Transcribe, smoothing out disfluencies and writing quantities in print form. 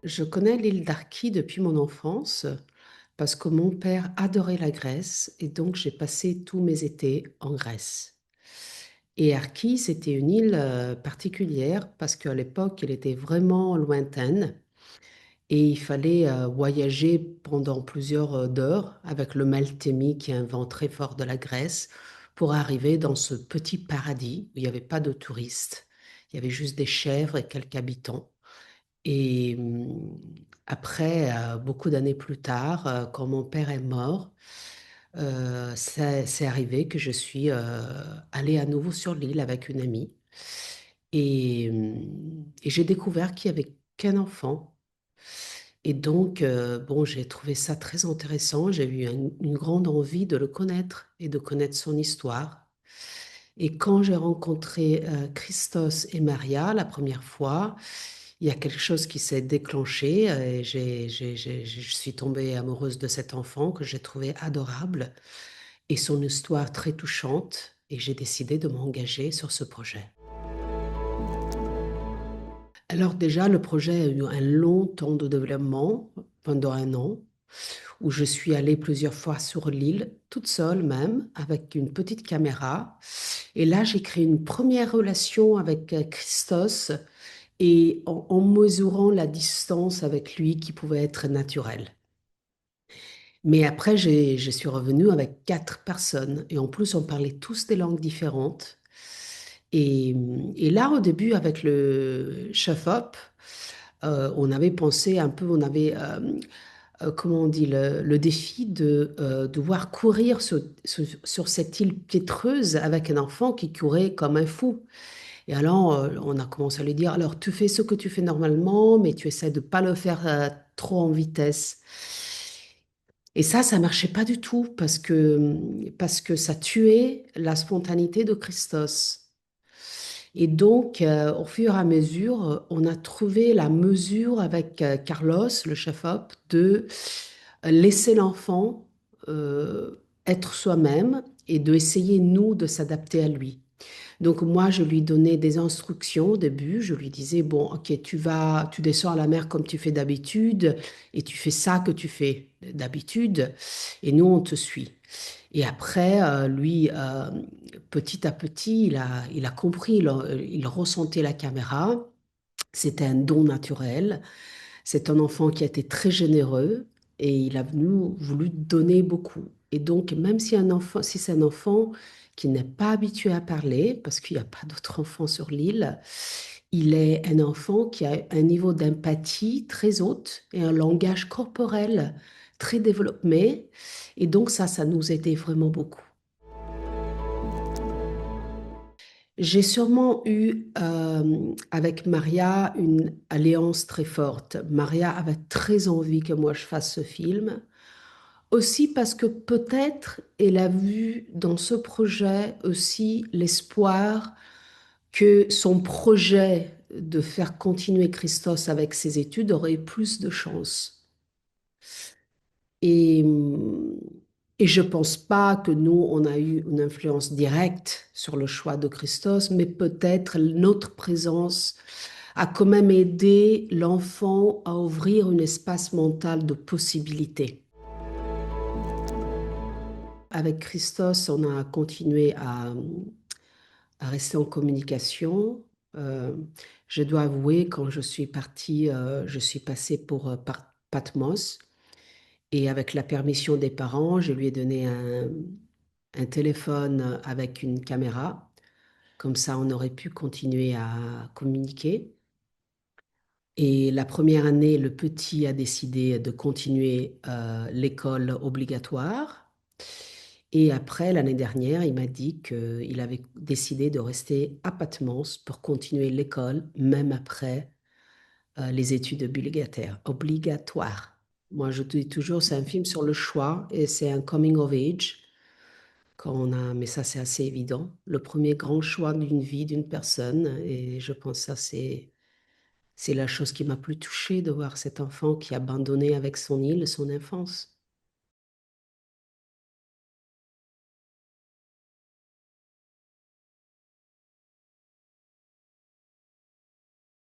Je connais l'île d'Arki depuis mon enfance parce que mon père adorait la Grèce et donc j'ai passé tous mes étés en Grèce. Et Arki, c'était une île particulière parce qu'à l'époque, elle était vraiment lointaine et il fallait voyager pendant plusieurs heures avec le Meltemi, qui est un vent très fort de la Grèce, pour arriver dans ce petit paradis où il n'y avait pas de touristes. Il y avait juste des chèvres et quelques habitants. Et après, beaucoup d'années plus tard, quand mon père est mort, c'est arrivé que je suis allée à nouveau sur l'île avec une amie. Et j'ai découvert qu'il n'y avait qu'un enfant. Et donc, bon, j'ai trouvé ça très intéressant. J'ai eu une grande envie de le connaître et de connaître son histoire. Et quand j'ai rencontré Christos et Maria la première fois, il y a quelque chose qui s'est déclenché et je suis tombée amoureuse de cet enfant que j'ai trouvé adorable et son histoire très touchante et j'ai décidé de m'engager sur ce projet. Alors déjà, le projet a eu un long temps de développement pendant un an où je suis allée plusieurs fois sur l'île, toute seule même, avec une petite caméra. Et là, j'ai créé une première relation avec Christos et en mesurant la distance avec lui qui pouvait être naturelle. Mais après, je suis revenue avec 4 personnes et en plus, on parlait tous des langues différentes. Et là, au début, avec le chef-op, on avait pensé un peu, on avait, comment on dit, le défi de devoir courir sur cette île piétreuse avec un enfant qui courait comme un fou. Et alors, on a commencé à lui dire, alors tu fais ce que tu fais normalement, mais tu essaies de ne pas le faire trop en vitesse. Et ça marchait pas du tout parce que ça tuait la spontanéité de Christos. Et donc, au fur et à mesure, on a trouvé la mesure avec Carlos, le chef-op, de laisser l'enfant être soi-même et de essayer, nous, de s'adapter à lui. Donc moi, je lui donnais des instructions au début. Je lui disais, bon, ok, tu descends à la mer comme tu fais d'habitude et tu fais ça que tu fais d'habitude et nous, on te suit. Et après, lui, petit à petit, il a compris, il ressentait la caméra. C'était un don naturel. C'est un enfant qui a été très généreux et il a voulu donner beaucoup. Et donc, même si c'est un enfant qui n'est pas habitué à parler, parce qu'il n'y a pas d'autres enfants sur l'île, il est un enfant qui a un niveau d'empathie très haut et un langage corporel très développé. Et donc, ça nous aidait vraiment beaucoup. J'ai sûrement eu avec Maria une alliance très forte. Maria avait très envie que moi je fasse ce film. Aussi parce que peut-être elle a vu dans ce projet aussi l'espoir que son projet de faire continuer Christos avec ses études aurait plus de chance. Et, et je ne pense pas que nous, on a eu une influence directe sur le choix de Christos, mais peut-être notre présence a quand même aidé l'enfant à ouvrir un espace mental de possibilités. Avec Christos, on a continué à rester en communication. Euh, je dois avouer, quand je suis partie, je suis passée par Patmos. Et avec la permission des parents, je lui ai donné un téléphone avec une caméra. Comme ça, on aurait pu continuer à communiquer. Et la première année, le petit a décidé de continuer l'école obligatoire. Et après, l'année dernière, il m'a dit qu'il avait décidé de rester à Patmos pour continuer l'école, même après les études obligatoires. Moi, je dis toujours, c'est un film sur le choix et c'est un coming of age. Mais ça, c'est assez évident. Le premier grand choix d'une vie d'une personne. Et je pense que ça, c'est la chose qui m'a plus touchée de voir cet enfant qui a abandonné avec son île son enfance.